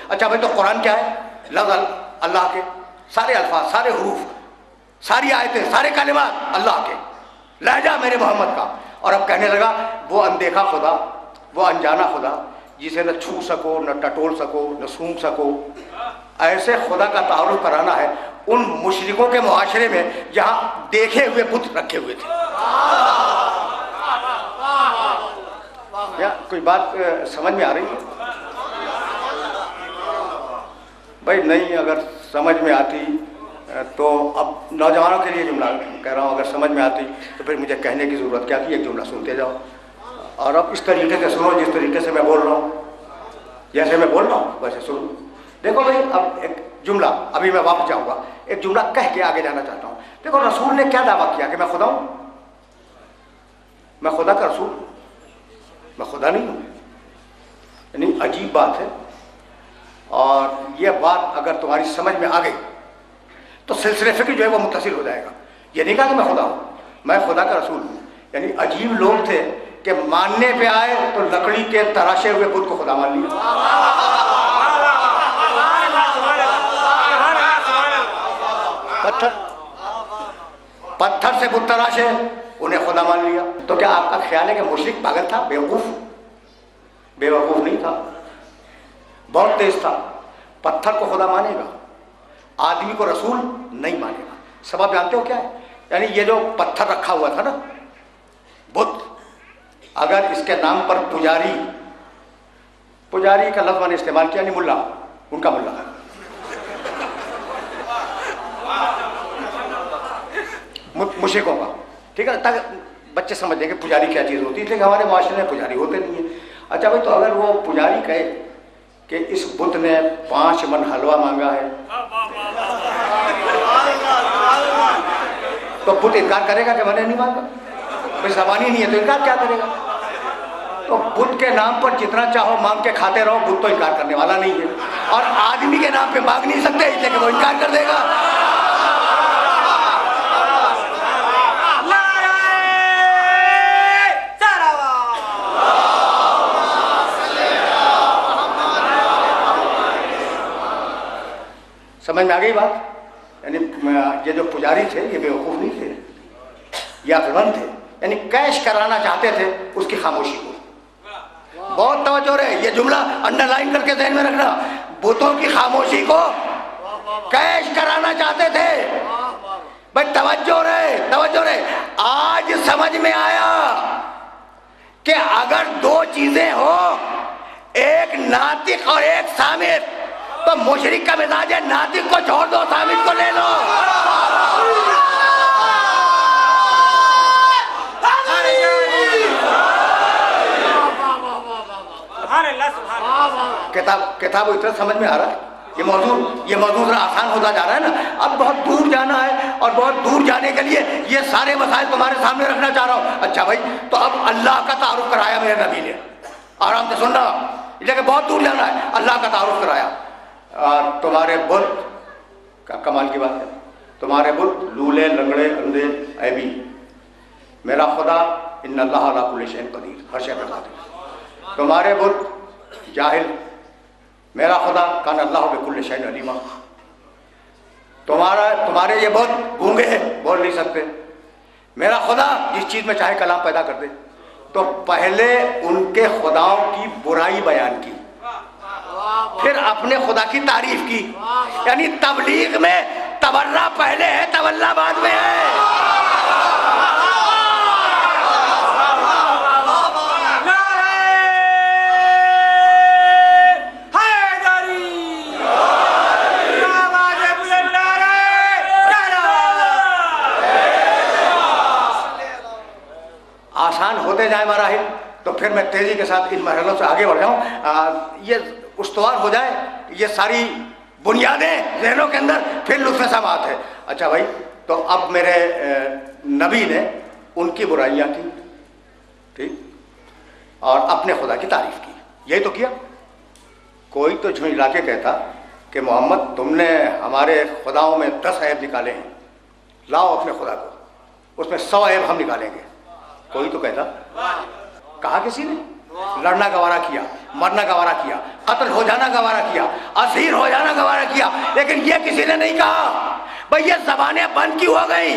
अच्छा भाई, तो कुरान क्या है? लफ्ज़ अल्लाह के, सारे अल्फाज, सारे हुरूफ, सारी आयतें, सारे कलिमात अल्लाह के, लहजा मेरे मोहम्मद का। और अब कहने लगा वो अनदेखा खुदा, वो अनजाना खुदा, जिसे न छू सको, न टटोल सको, न सूंघ सको, ऐसे खुदा का तारुफ कराना है उन मुशरिकों के मुआशरे में जहाँ देखे हुए बुत रखे हुए थे। क्या कोई बात समझ में आ रही है भाई? नहीं, अगर समझ में आती तो अब नौजवानों के लिए जुमला कह रहा हूँ, अगर समझ में आती तो फिर मुझे कहने की ज़रूरत क्या थी, एक जुमला सुनते जाओ। और अब इस तरीके से सुनो जिस तरीके से मैं बोल रहा हूँ, जैसे मैं बोल रहा हूँ वैसे सुनो। देखो भाई, अब एक जुमला, अभी मैं वापस जाऊँगा, एक जुमला कह के आगे जाना चाहता हूँ। देखो रसूल ने क्या दावा किया कि मैं खुदा हूँ, मैं खुदा का रसूल, मैं खुदा नहीं हूँ। यानी अजीब बात है। और यह बात अगर तुम्हारी समझ में आ गई तो सिलसिले फिक्र जो है वो मुत्तसिल हो जाएगा। ये नहीं कहा कि मैं खुदा हूँ, मैं खुदा का रसूल हूँ। यानी अजीब लोग थे कि मानने पे आए तो लकड़ी के तराशे हुए बुत को खुदा मान लिया। पत्थर से बुत तराशे, उन्हें खुदा मान लिया। तो क्या आपका ख्याल है कि मुशरिक पागल था, बेवकूफ? बेवकूफ नहीं था, बहुत तेज था। पत्थर को खुदा मानेगा, आदमी को रसूल नहीं मानेगा। सबब जानते हो क्या है? यानी ये जो पत्थर रखा हुआ था ना, बुत, अगर इसके नाम पर पुजारी, पुजारी का लफ्ज़ मैंने इस्तेमाल किया, नहीं मुल्ला, उनका मुल्ला, मुशरिकों का, ठीक है, ताकि बच्चे समझ लेंगे पुजारी क्या चीज़ होती है। इसलिए हमारे माशरे में पुजारी होते नहीं है। अच्छा भाई, तो अगर वो पुजारी कहे कि इस बुत ने 5 मन हलवा मांगा है, तो बुत इनकार करेगा कि मैंने नहीं मांगा? भाई ज़बान ही नहीं है तो इनकार क्या करेगा? तो बुत के नाम पर जितना चाहो मांग के खाते रहो, बुत तो इनकार करने वाला नहीं है। और आदमी के नाम पे मांग नहीं सकते इसलिए कि वो इनकार कर देगा। समझ में आ गई बात? यानी ये जो पुजारी थे ये बेवकूफ़ नहीं थे, ये अक्लमंद थे। यानी कैश कराना चाहते थे उसकी खामोशी को। बहुत तवज्जो रहे, ये जुमला अंडरलाइन करके ध्यान में रखना। बुतों की खामोशी को कैश कराना चाहते थे। भाई तवज्जो रहे, तवज्जो रहे। आज समझ में आया कि अगर 2 चीजें हो, एक नातिक और एक सामित, तो मुशरिक का मिजाज है नातिक को छोड़ दो, सामित को ले लो। किताब इतना समझ में आ रहा है? ये मौजूद थोड़ा आसान होता जा रहा है ना। अब बहुत दूर जाना है और बहुत दूर जाने के लिए ये सारे मसाइल तुम्हारे सामने रखना चाह रहा हूँ। अच्छा भाई, तो अब अल्लाह का तारुफ कराया मेरे नबी ने, आराम से सुनना, इसलिए बहुत दूर जाना है। अल्लाह का तारुफ कराया। तुम्हारे बुत का कमाल की बात है, तुम्हारे बुत लूले, लंगड़े, अंधे, ऐबी, मेरा खुदा इन्नल्लाह अला कुल्लि शैइन कदीर, हर शय पर कादिर। तुम्हारे बुत जाहिल, मेरा खुदा कान अल्लाह बिकुल्लि शैइन अलीमा। तुम्हारे ये बुत गूंगे हैं, बोल नहीं सकते। मेरा खुदा जिस चीज़ में चाहे कलाम पैदा कर दे। तो पहले उनके खुदाओं की बुराई बयान की, फिर अपने खुदा की तारीफ की। यानी तबलीग में तबर्रा पहले है, तवल्ला बाद में है। आसान होते जाए मराहिल तो फिर मैं तेजी के साथ इन मरहलों से आगे बढ़ जाऊं, ये उस्तवार हो जाए ये सारी बुनियादें ज़हनों के अंदर, फिर लुत्फ़ समात है। अच्छा भाई, तो अब मेरे नबी ने उनकी बुराइयां की, ठीक, और अपने खुदा की तारीफ की। यही तो किया। कोई तो झुंझला के कहता कि मोहम्मद तुमने हमारे खुदाओं में 10 ऐब निकाले हैं, लाओ अपने खुदा को, उसमें 100 ऐब हम निकालेंगे। कोई तो कहता, कहा किसी ने? लड़ना गवारा किया, मरना गवारा किया, कत्ल हो जाना गवारा किया, असीर हो जाना गवारा किया, लेकिन ये किसी ने नहीं कहा भाई ये ज़बानें बंद क्यों हो गई।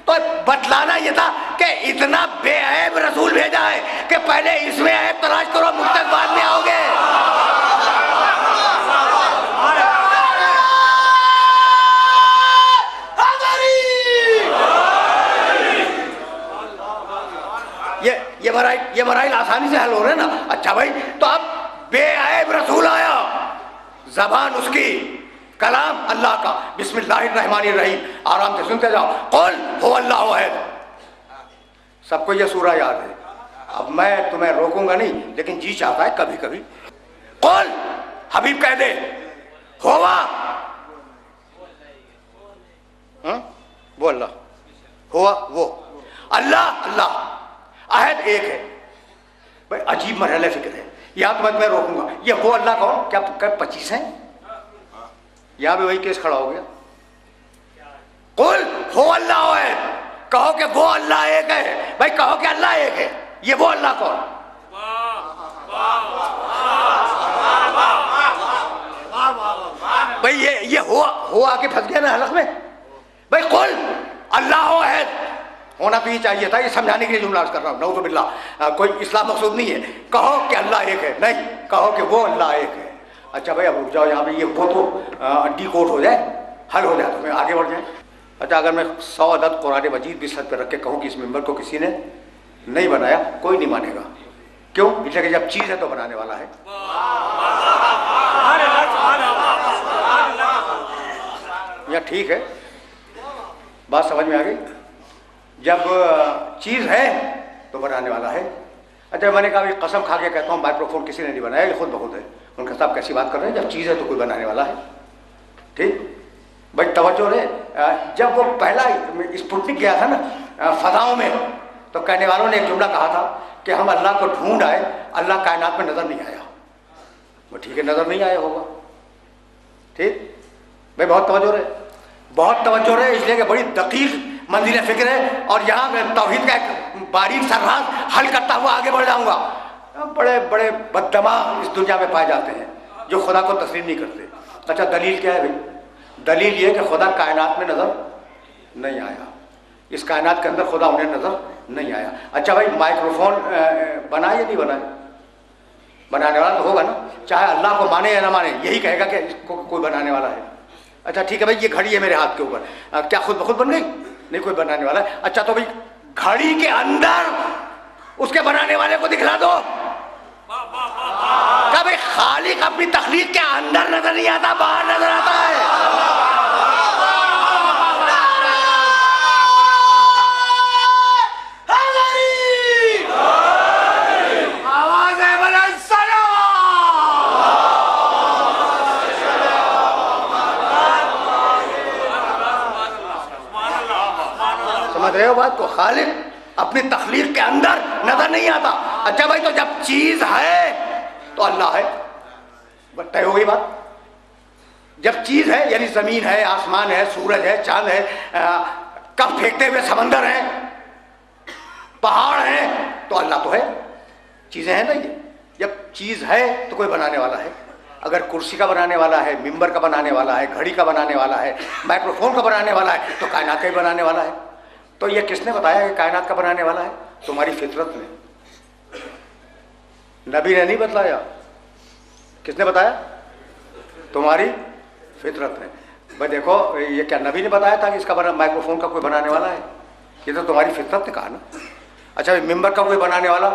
तो बतलाना ये था कि इतना बेऐब रसूल भेजा है कि पहले इसमें ऐब तलाश करो, मुझ तक बाद में आओगे। ये मराइल आसानी से हल हो रहे हैं ना। अच्छा भाई, तो अब बेऐब रसूल आया, जबान उसकी, कलाम अल्लाह का, बिस्मिल्लाहिर्रहमानिर्रहीम, आराम से सुनते जाओ। कुल हुवल्लाहु अहद। सबको ये सूरा याद है, अब मैं तुम्हें रोकूंगा नहीं, लेकिन जी चाहता है कभी कभी। कुल, हबीब कह दे, हुवा, वो अल्लाह, हुवा वो अल्लाह, अल्लाह, अहद एक है। भाई अजीब मरहले फिक्र है, यहाँ तो मैं रोकूंगा। ये वो अल्लाह कौन, क्या 25 हैं? यहाँ भी वही केस खड़ा हो गया। कुल हो अल्लाह है, कहो कि वो अल्लाह एक है। भाई कहो कि अल्लाह एक है, ये वो अल्लाह कौन? भाई ये हो आके फंस गया ना हलक में। भाई कुल अल्लाह है, होना तो ये चाहिए था, ये समझाने के लिए जुमला कर रहा हूँ, नऊज़ु बिल्लाह, कोई इस्लाम मकसूद नहीं है। कहो कि अल्लाह एक है, नहीं, कहो कि वो अल्लाह एक है। अच्छा भाई अब रुक जाओ, यहाँ पे ये वो तो डिकोड हो जाए, हल हो जाए, तो मैं आगे बढ़ जाए। अच्छा, अगर मैं 100 अदद कुरान मजीद भी सर पर रख के कहूँ कि इस मिंबर को किसी ने नहीं बनाया, कोई नहीं मानेगा। क्यों? इसलिए कि जब चीज़ है तो बनाने वाला है। या ठीक है, बात समझ में आ गई। जब चीज़ है तो बनाने वाला है। अच्छा, मैंने कहा कसम खा के कहता हूँ माइक्रोफोन किसी ने नहीं बनाया, ये खुद ब खुद है। उनका साहब कैसी बात कर रहे हैं, जब चीज़ है तो कोई बनाने वाला है। ठीक भाई, तवज्जो है। जब वो पहला स्पुतनिक गया था ना फजाओं में, तो कहने वालों ने एक जुमला कहा था कि हम अल्लाह को ढूंढ आए, अल्लाह कायनात में नज़र नहीं आया। वो ठीक है, नज़र नहीं आया होगा। ठीक भाई, बहुत तवज्जो है, बहुत तवज्जो है, इसलिए कि बड़ी दकीक मंजिल फिक्र है। और यहाँ मैं तौहीद का एक बारीक सा राज हल करता हुआ आगे बढ़ जाऊँगा। बड़े बड़े बददिमाग इस दुनिया में पाए जाते हैं जो खुदा को तस्लीम नहीं करते। अच्छा, दलील क्या है भाई? दलील ये कि खुदा कायनात में नज़र नहीं आया, इस कायनात के अंदर खुदा उन्हें नज़र नहीं आया। अच्छा भाई, माइक्रोफोन बनाए या नहीं बनाए? बनाने वाला तो होगा ना, चाहे अल्लाह को माने या ना माने, यही कहेगा कि इसको कोई बनाने वाला है। अच्छा ठीक है भाई, ये घड़ी है मेरे हाथ के ऊपर, क्या खुद ब खुद बन गई? नहीं, कोई बनाने वाला है। अच्छा तो भाई घड़ी के अंदर उसके बनाने वाले को दिखला दो। क्या भाई खालिक अपनी तखलीक के अंदर नजर नहीं आता, बाहर नजर आता है। समझ रहे हो बात को? खालिक अपनी तखलीक के अंदर नजर नहीं आता। अच्छा भाई, तो जब चीज है तो अल्लाह है, तय हो गई बात। जब चीज है यानी जमीन है, आसमान है, सूरज है, चांद है, कब फेंकते हुए समंदर है, पहाड़ है, तो अल्लाह तो है। चीजें हैं ना ये। जब चीज है तो कोई बनाने वाला है। अगर कुर्सी का बनाने वाला है, मिंबर का बनाने वाला है, घड़ी का बनाने वाला है, माइक्रोफोन का बनाने वाला है, तो कायनात का ही बनाने वाला है। तो ये किसने बताया कि कायनात का बनाने वाला है? तुम्हारी फितरत ने। नबी ने नहीं बतलाया। किसने बताया? तुम्हारी फितरत ने। भाई देखो, ये क्या नबी ने बताया था कि इसका बना माइक्रोफोन का कोई बनाने वाला है? ये तो तुम्हारी फितरत ने कहा ना। अच्छा, मिंबर का कोई बनाने वाला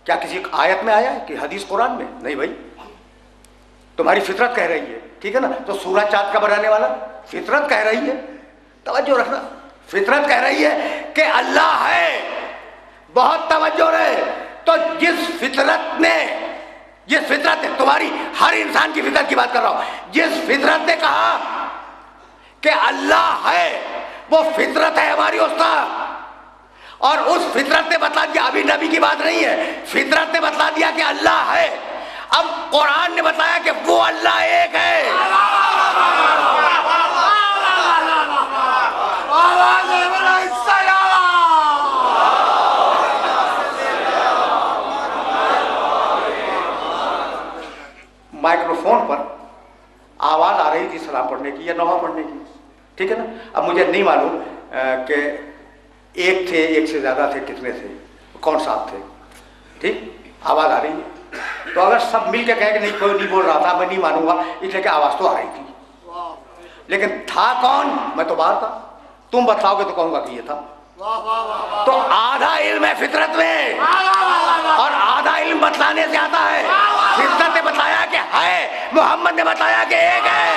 क्या किसी आयत में आया है कि हदीस कुरान में? नहीं भाई, तुम्हारी फितरत कह रही है, ठीक है ना। तो सूरज चाँद का बनाने वाला फितरत कह रही है, तवज्जो रखना। फितरत कह रही है कि अल्लाह है, बहुत तवज्जो रहे। तो जिस फितरत ने तुम्हारी हर इंसान की फितरत की बात कर रहा हूं, जिस फितरत ने कहा कि अल्लाह है, वो फितरत है हमारी उस्ताद। और उस फितरत ने बतला दिया, अभी नबी की बात नहीं है, फितरत ने बतला दिया कि अल्लाह है। अब कुरान ने बताया कि वो अल्लाह एक है। आवाज़ आ रही थी सलाम पढ़ने की या नौहा पढ़ने की, ठीक है ना। अब मुझे नहीं मालूम कि एक थे, एक से ज़्यादा थे, कितने थे, कौन साथ थे, ठीक, आवाज़ आ रही है। तो अगर सब मिल के कहें कि नहीं कोई नहीं बोल रहा था, मैं नहीं मानूंगा, इसलिए कि आवाज़ तो आ रही थी, लेकिन था कौन, मैं तो बाहर था, तुम बताओगे तो कहूँगा कि ये था। तो आधा इल्म है फितरत में और आधा इल्म बतलाने से आता है। फितरत ने बताया कि है, मोहम्मद ने बताया कि एक है।